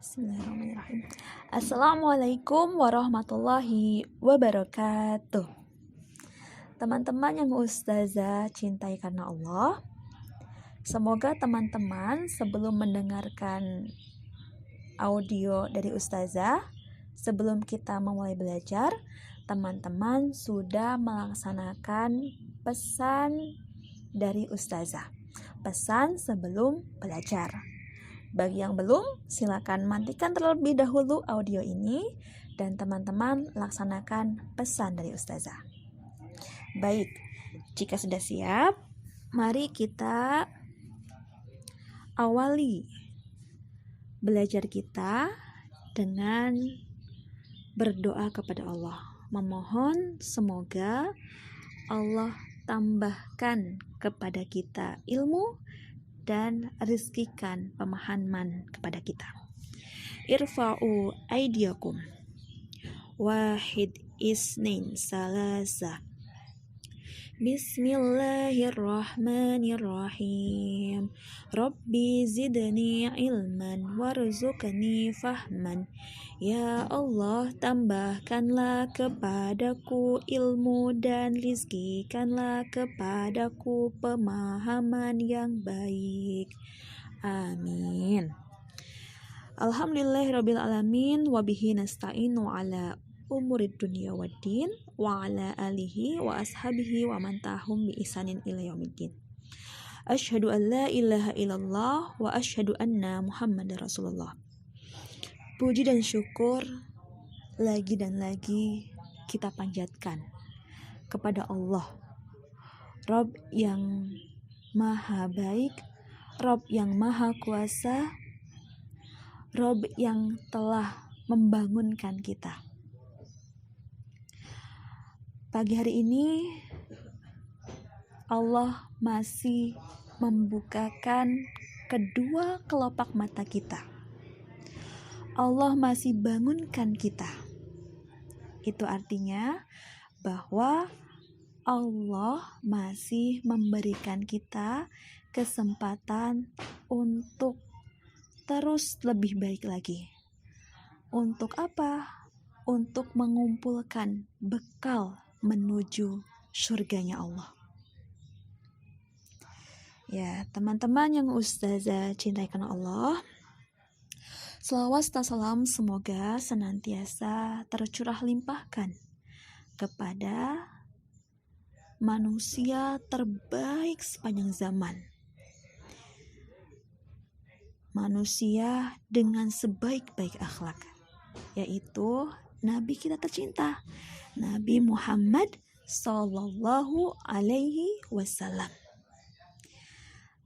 Bismillahirrahmanirrahim. Assalamualaikum warahmatullahi wabarakatuh. Teman-teman yang Ustazah cintai karena Allah, semoga teman-teman sebelum mendengarkan audio dari Ustazah, sebelum kita memulai belajar, teman-teman sudah melaksanakan pesan dari Ustazah. Pesan sebelum belajar. Bagi yang belum, silakan matikan terlebih dahulu audio ini dan teman-teman laksanakan pesan dari Ustazah. Baik, jika sudah siap, mari kita awali belajar kita dengan berdoa kepada Allah. Memohon semoga Allah tambahkan kepada kita ilmu dan rizkikan pemahaman kepada kita. Irfa'u aidiakum. Wahid isnin salasa. Bismillahirrahmanirrahim. Rabbi zidni ilman warzuqni fahman. Ya Allah, tambahkanlah kepadaku ilmu dan rizkikanlah kepadaku pemahaman yang baik. Amin. Alhamdulillahirabbil alamin wa bihi nasta'inu ala umurid dunya waddin wa ala alihi wa ashabihi wa man tahum bi ihsanin ila yaumiddin. Asyhadu an la ilaha illallah wa asyhadu anna Muhammadar Rasulullah. Puji dan syukur lagi dan lagi kita panjatkan kepada Allah, Rabb yang maha baik, Rabb yang maha kuasa, Rabb yang telah membangunkan kita. Pagi hari ini Allah masih membukakan kedua kelopak mata kita. Allah masih bangunkan kita. Itu artinya bahwa Allah masih memberikan kita kesempatan untuk terus lebih baik lagi. Untuk apa? Untuk mengumpulkan bekal menuju surganya Allah. Ya, teman-teman yang Ustazah cintai karena Allah, selawat dan salam semoga senantiasa tercurah limpahkan kepada manusia terbaik sepanjang zaman. Manusia dengan sebaik-baik akhlak, yaitu Nabi kita tercinta, Nabi Muhammad Sallallahu Alaihi Wasallam.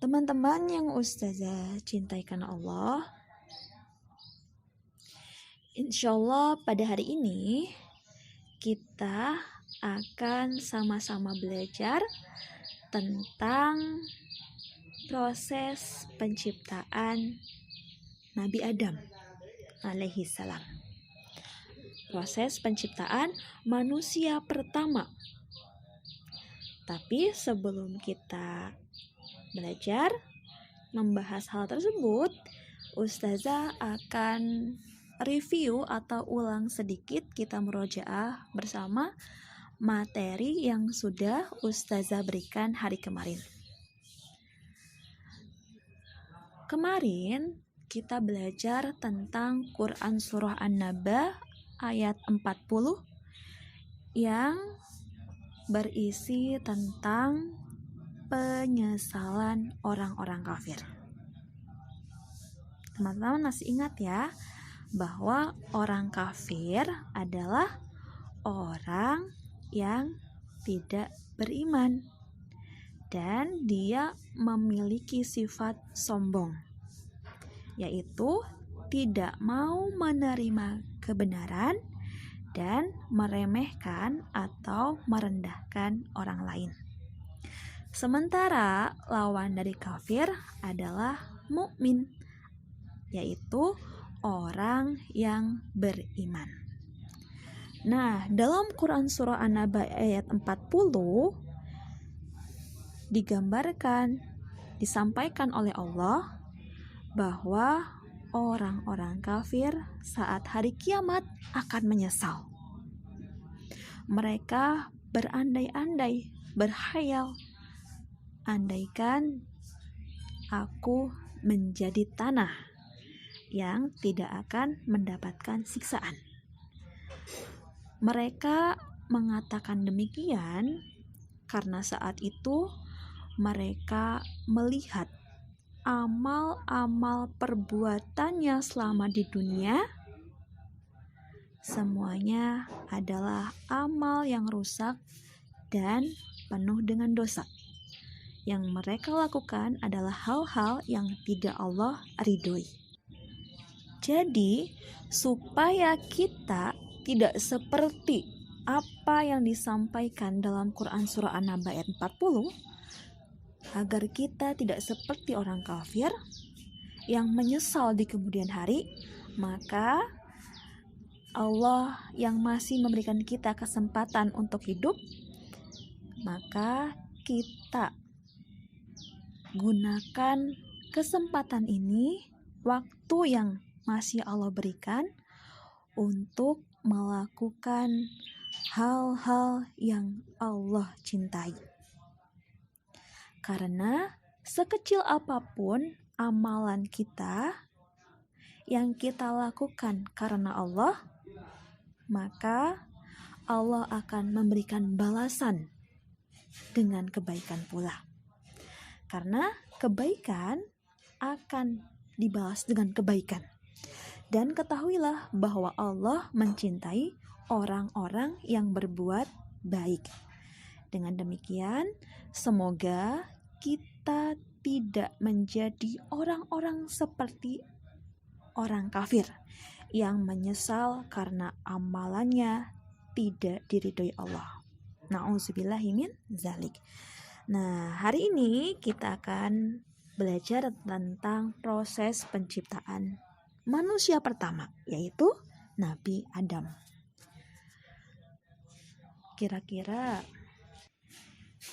Teman-teman yang Ustazah cintai karena Allah, insyaallah pada hari ini kita akan sama-sama belajar tentang proses penciptaan Nabi Adam alaihi salam. Proses penciptaan manusia pertama. Tapi sebelum kita belajar membahas hal tersebut, Ustazah akan review atau ulang sedikit kita murojaah bersama materi yang sudah Ustazah berikan hari kemarin. Kemarin kita belajar tentang Quran Surah An-Naba ayat 40 yang berisi tentang penyesalan orang-orang kafir. Teman-teman masih ingat ya, bahwa orang kafir adalah orang yang tidak beriman dan dia memiliki sifat sombong, yaitu tidak mau menerima kebenaran dan meremehkan atau merendahkan orang lain. Sementara lawan dari kafir adalah mukmin, yaitu orang yang beriman. Nah, dalam Quran Surah An-Naba ayat 40 digambarkan, disampaikan oleh Allah bahwa orang-orang kafir saat hari kiamat akan menyesal. Mereka berandai-andai, berhayal, andaikan aku menjadi tanah yang tidak akan mendapatkan siksaan. Mereka mengatakan demikian karena saat itu mereka melihat amal-amal perbuatannya selama di dunia semuanya adalah amal yang rusak dan penuh dengan dosa. Yang mereka lakukan adalah hal-hal yang tidak Allah ridhoi. Jadi, supaya kita tidak seperti apa yang disampaikan dalam Quran Surah An-Naba ayat 40, agar kita tidak seperti orang kafir yang menyesal di kemudian hari, maka Allah yang masih memberikan kita kesempatan untuk hidup, maka kita gunakan kesempatan ini, waktu yang masih Allah berikan, untuk melakukan hal-hal yang Allah cintai. Karena sekecil apapun amalan kita yang kita lakukan karena Allah, maka Allah akan memberikan balasan dengan kebaikan pula. Karena kebaikan akan dibalas dengan kebaikan. Dan ketahuilah bahwa Allah mencintai orang-orang yang berbuat baik. Dengan demikian, semoga kita tidak menjadi orang-orang seperti orang kafir yang menyesal karena amalannya tidak diridhoi Allah. Na'udzubillahi min zalik. Nah, hari ini kita akan belajar tentang proses penciptaan manusia pertama, yaitu Nabi Adam. Kira-kira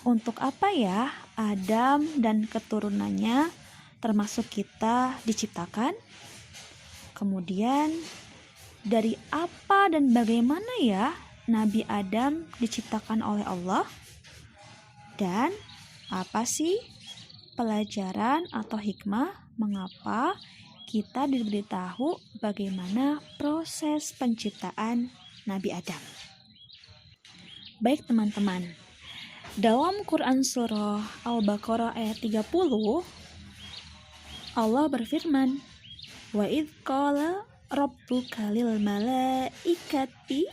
untuk apa ya Adam dan keturunannya termasuk kita diciptakan? Kemudian dari apa dan bagaimana ya Nabi Adam diciptakan oleh Allah? Dan apa sih pelajaran atau hikmah mengapa kita diberitahu bagaimana proses penciptaan Nabi Adam? Baik teman-teman, dalam Quran Surah Al-Baqarah ayat 30, Allah berfirman, "Wa idh qala rabbuka lil malaikati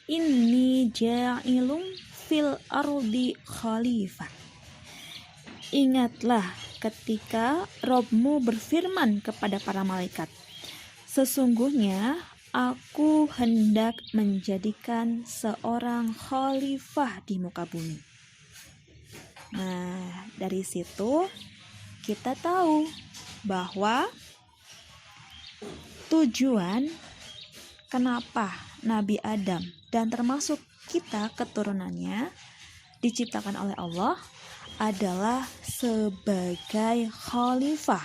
inni ja'ilun fil ardi khalifah." Ingatlah ketika Robmu berfirman kepada para malaikat, sesungguhnya aku hendak menjadikan seorang khalifah di muka bumi. Nah, dari situ kita tahu bahwa tujuan kenapa Nabi Adam dan termasuk kita keturunannya diciptakan oleh Allah adalah sebagai khalifah,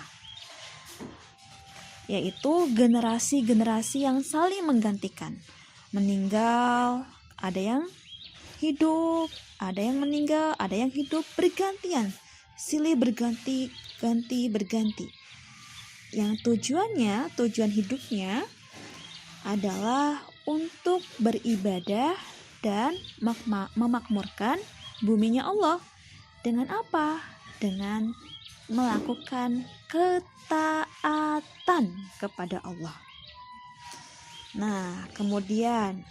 yaitu generasi-generasi yang saling menggantikan. Meninggal, ada yang hidup, ada yang meninggal, ada yang hidup, bergantian, silih berganti. Yang tujuan hidupnya adalah untuk beribadah dan memakmurkan buminya Allah. Dengan apa? Dengan melakukan ketaatan kepada Allah. Nah, kemudian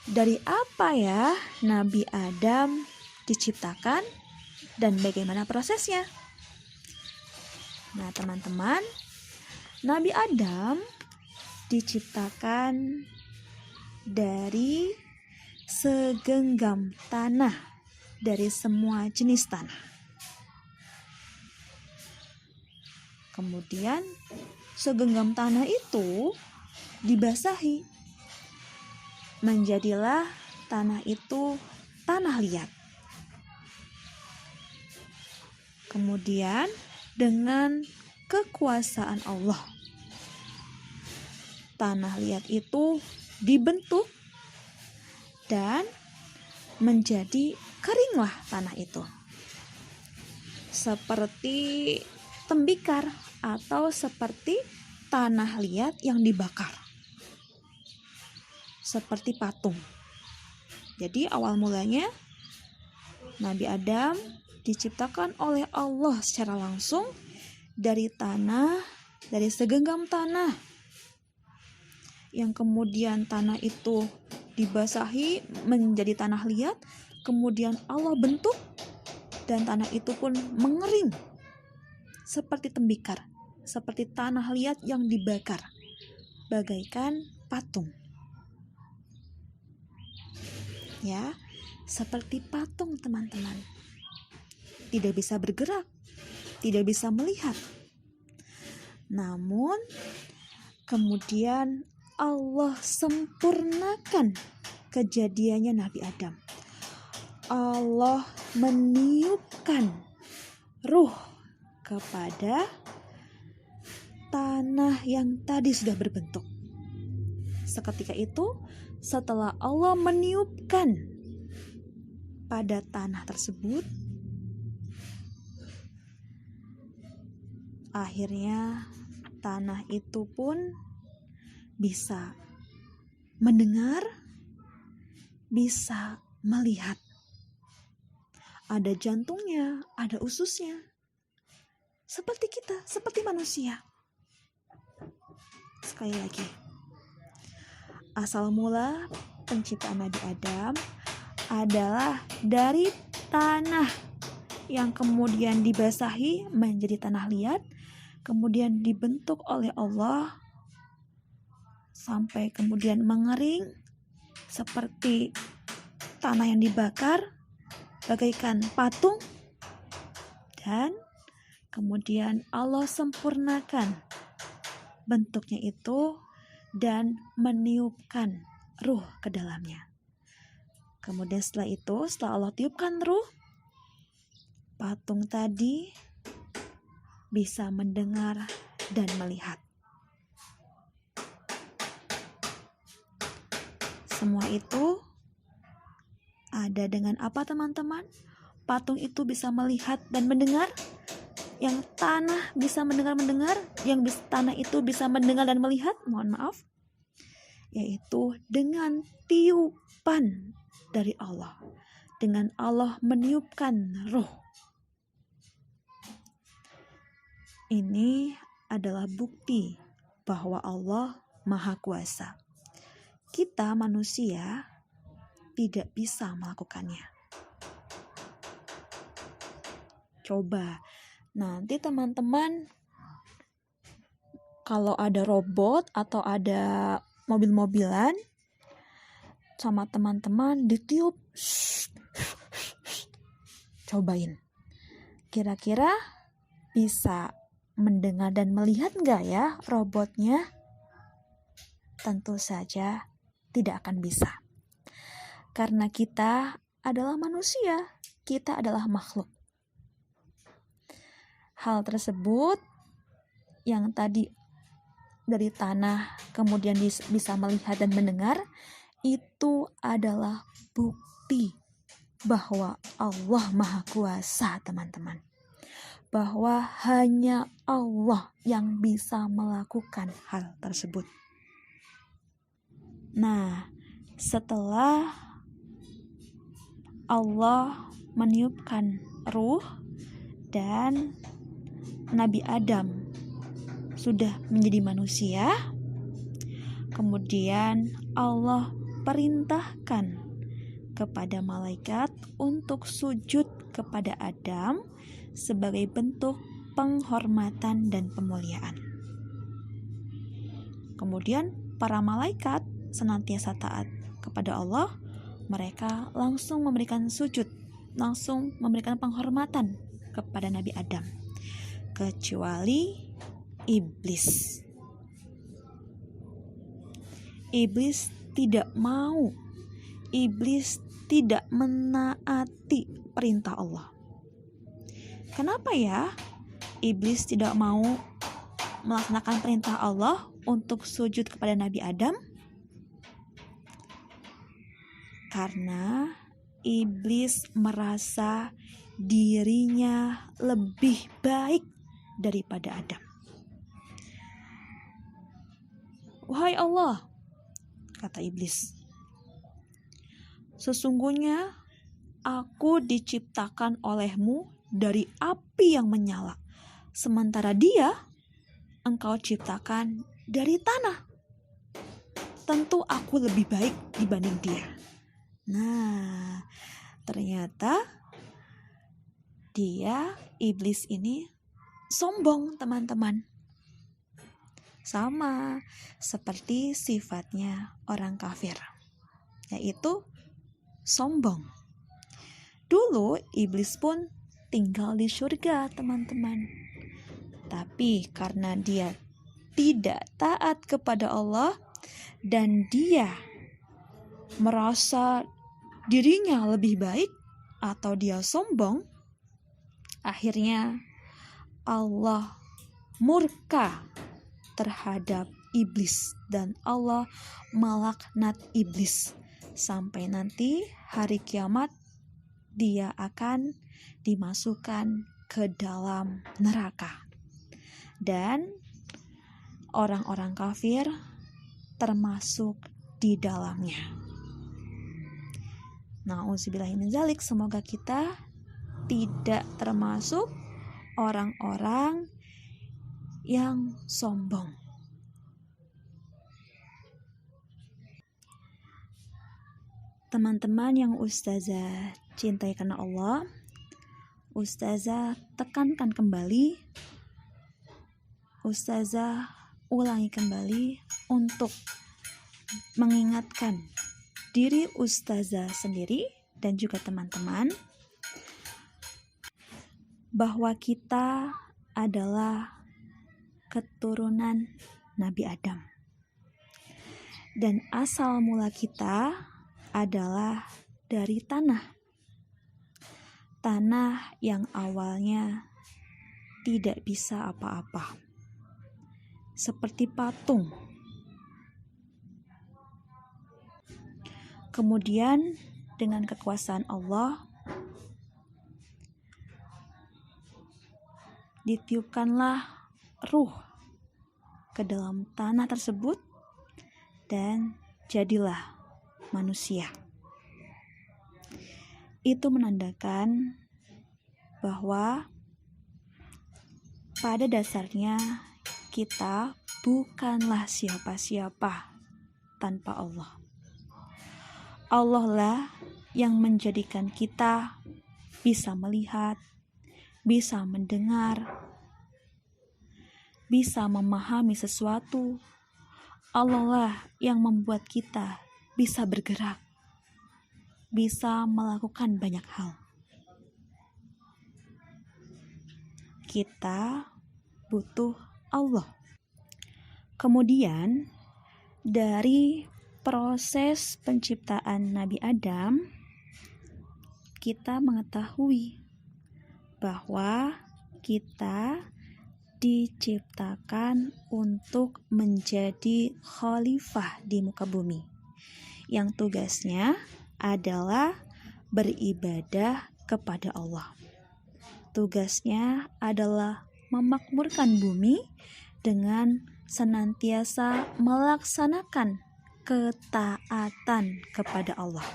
dari apa ya Nabi Adam diciptakan dan bagaimana prosesnya? Nah, teman-teman, Nabi Adam diciptakan dari segenggam tanah, dari semua jenis tanah. Kemudian segenggam tanah itu dibasahi, menjadilah tanah itu tanah liat. Kemudian dengan kekuasaan Allah, tanah liat itu dibentuk dan menjadi keringlah tanah itu. Seperti tembikar atau seperti tanah liat yang dibakar. Seperti patung. Jadi awal mulanya Nabi Adam diciptakan oleh Allah secara langsung dari tanah, dari segenggam tanah. Yang kemudian tanah itu dibasahi menjadi tanah liat, kemudian Allah bentuk dan tanah itu pun mengering seperti tembikar, seperti tanah liat yang dibakar, bagaikan patung. Ya, seperti patung teman-teman. Tidak bisa bergerak, tidak bisa melihat. Namun kemudian Allah sempurnakan kejadiannya Nabi Adam. Allah meniupkan ruh kepada tanah yang tadi sudah berbentuk. Seketika itu, setelah Allah meniupkan pada tanah tersebut, akhirnya tanah itu pun bisa mendengar, bisa melihat. Ada jantungnya, ada ususnya. Seperti kita, seperti manusia. Sekali lagi, asal mula penciptaan Nabi Adam adalah dari tanah yang kemudian dibasahi menjadi tanah liat, kemudian dibentuk oleh Allah sampai kemudian mengering seperti tanah yang dibakar bagaikan patung, dan kemudian Allah sempurnakan bentuknya itu dan meniupkan ruh ke dalamnya. Kemudian setelah itu, setelah Allah tiupkan ruh, patung tadi bisa mendengar dan melihat. Semua itu ada dengan apa teman-teman? Patung itu bisa melihat dan mendengar. Yang tanah bisa mendengar, yang tanah itu bisa mendengar dan melihat, mohon maaf, yaitu dengan tiupan dari Allah. Dengan Allah meniupkan ruh. Ini adalah bukti bahwa Allah Maha Kuasa. Kita manusia tidak bisa melakukannya. Coba nanti teman-teman kalau ada robot atau ada mobil-mobilan sama teman-teman ditiup, cobain. Kira-kira bisa mendengar dan melihat nggak ya robotnya? Tentu saja tidak akan bisa. Karena kita adalah manusia, kita adalah makhluk. Hal tersebut yang tadi dari tanah kemudian bisa melihat dan mendengar, itu adalah bukti bahwa Allah Maha Kuasa, teman-teman. Bahwa hanya Allah yang bisa melakukan hal tersebut. Nah, setelah Allah meniupkan ruh dan Nabi Adam sudah menjadi manusia, kemudian Allah perintahkan kepada malaikat untuk sujud kepada Adam sebagai bentuk penghormatan dan pemuliaan. Kemudian para malaikat senantiasa taat kepada Allah, mereka langsung memberikan sujud, langsung memberikan penghormatan kepada Nabi Adam. Kecuali iblis. Iblis tidak mau. Iblis tidak menaati perintah Allah. Kenapa ya? Iblis tidak mau melaksanakan perintah Allah untuk sujud kepada Nabi Adam? Karena iblis merasa dirinya lebih baik daripada Adam. Wahai Allah, kata iblis, sesungguhnya aku diciptakan olehmu dari api yang menyala, sementara dia engkau ciptakan dari tanah. Tentu aku lebih baik dibanding dia. Nah, ternyata iblis ini sombong, teman-teman. Sama seperti sifatnya orang kafir, yaitu sombong. Dulu iblis pun tinggal di surga, teman-teman. Tapi karena dia tidak taat kepada Allah dan dia merasa dirinya lebih baik atau dia sombong, akhirnya Allah murka terhadap iblis dan Allah melaknat iblis. Sampai nanti hari kiamat dia akan dimasukkan ke dalam neraka. Dan orang-orang kafir termasuk di dalamnya. Na'udzubillahiminzalik, semoga kita tidak termasuk orang-orang yang sombong. Teman-teman yang Ustazah cintai karena Allah, Ustazah tekankan kembali, Ustazah ulangi kembali untuk mengingatkan diri Ustazah sendiri dan juga teman-teman bahwa kita adalah keturunan Nabi Adam. Dan asal mula kita adalah dari tanah. Tanah yang awalnya tidak bisa apa-apa. Seperti patung. Kemudian dengan kekuasaan Allah ditiupkanlah ruh ke dalam tanah tersebut dan jadilah manusia. Itu menandakan bahwa pada dasarnya kita bukanlah siapa-siapa tanpa Allah. Allah lah yang menjadikan kita bisa melihat, bisa mendengar, bisa memahami sesuatu. Allah lah yang membuat kita bisa bergerak, bisa melakukan banyak hal. Kita butuh Allah. Kemudian dari proses penciptaan Nabi Adam, kita mengetahui bahwa kita diciptakan untuk menjadi khalifah di muka bumi, yang tugasnya adalah beribadah kepada Allah. Tugasnya adalah memakmurkan bumi dengan senantiasa melaksanakan ketaatan kepada Allah,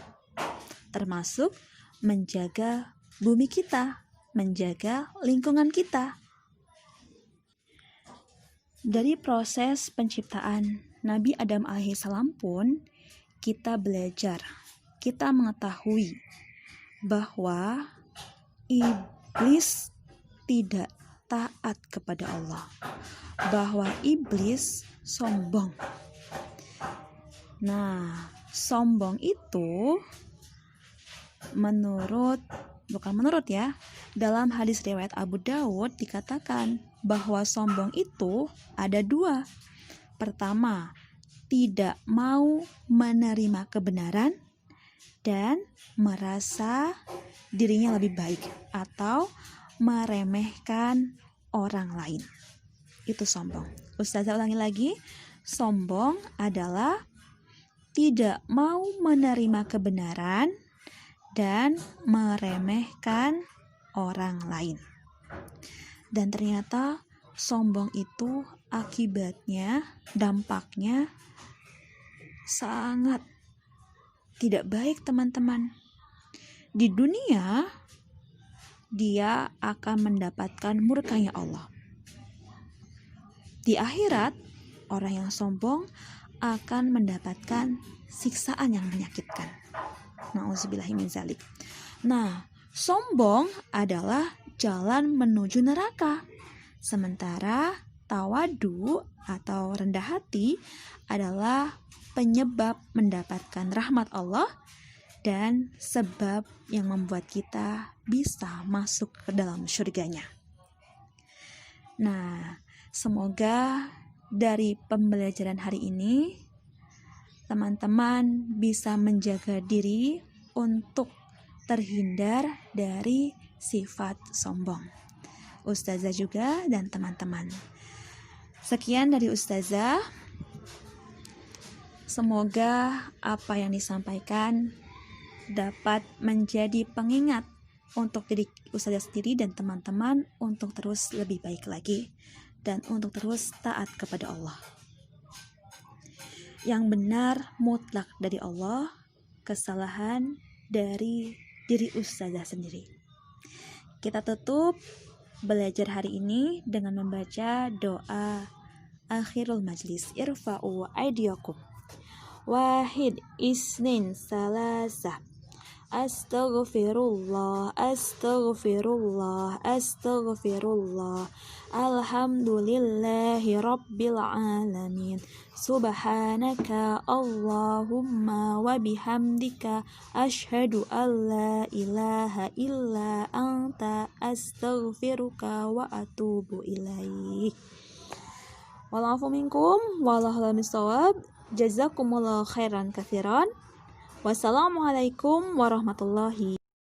termasuk menjaga bumi kita, menjaga lingkungan kita. Dari proses penciptaan Nabi Adam alaihissalam pun kita belajar, kita mengetahui bahwa iblis tidak taat kepada Allah, bahwa iblis sombong. Nah, sombong itu dalam hadis riwayat Abu Dawud dikatakan bahwa sombong itu ada dua. Pertama, tidak mau menerima kebenaran dan merasa dirinya lebih baik atau meremehkan orang lain. itu sombong. Ustazah ulangi lagi, sombong adalah tidak mau menerima kebenaran dan meremehkan orang lain. Dan ternyata sombong itu akibatnya, dampaknya sangat tidak baik teman-teman. Di dunia, dia akan mendapatkan murkanya Allah. Di akhirat, orang yang sombong akan mendapatkan siksaan yang menyakitkan. Na'udzubillahi min dzalik. Nah, sombong adalah jalan menuju neraka. Sementara tawadu atau rendah hati adalah penyebab mendapatkan rahmat Allah dan sebab yang membuat kita bisa masuk ke dalam surganya. Nah, semoga dari pembelajaran hari ini teman-teman bisa menjaga diri untuk terhindar dari sifat sombong. Ustazah juga dan teman-teman. Sekian dari Ustazah. Semoga apa yang disampaikan dapat menjadi pengingat untuk diri Ustazah sendiri dan teman-teman untuk terus lebih baik lagi dan untuk terus taat kepada Allah. Yang benar mutlak dari Allah, kesalahan dari diri Ustazah sendiri. Kita tutup belajar hari ini dengan membaca doa akhirul majlis. Irfa'u aydiyakum. Wahid isnin salasah. Astaghfirullah, astaghfirullah, astaghfirullah. Alhamdulillahi rabbil alamin. Subhanaka Allahumma wa bihamdika asyhadu an la ilaha illa anta astaghfiruka wa atubu ilaik. Walafu minkum wallahu a'lam bishawab. Jazakumullahu khairan katsiran. Wassalamualaikum warahmatullahi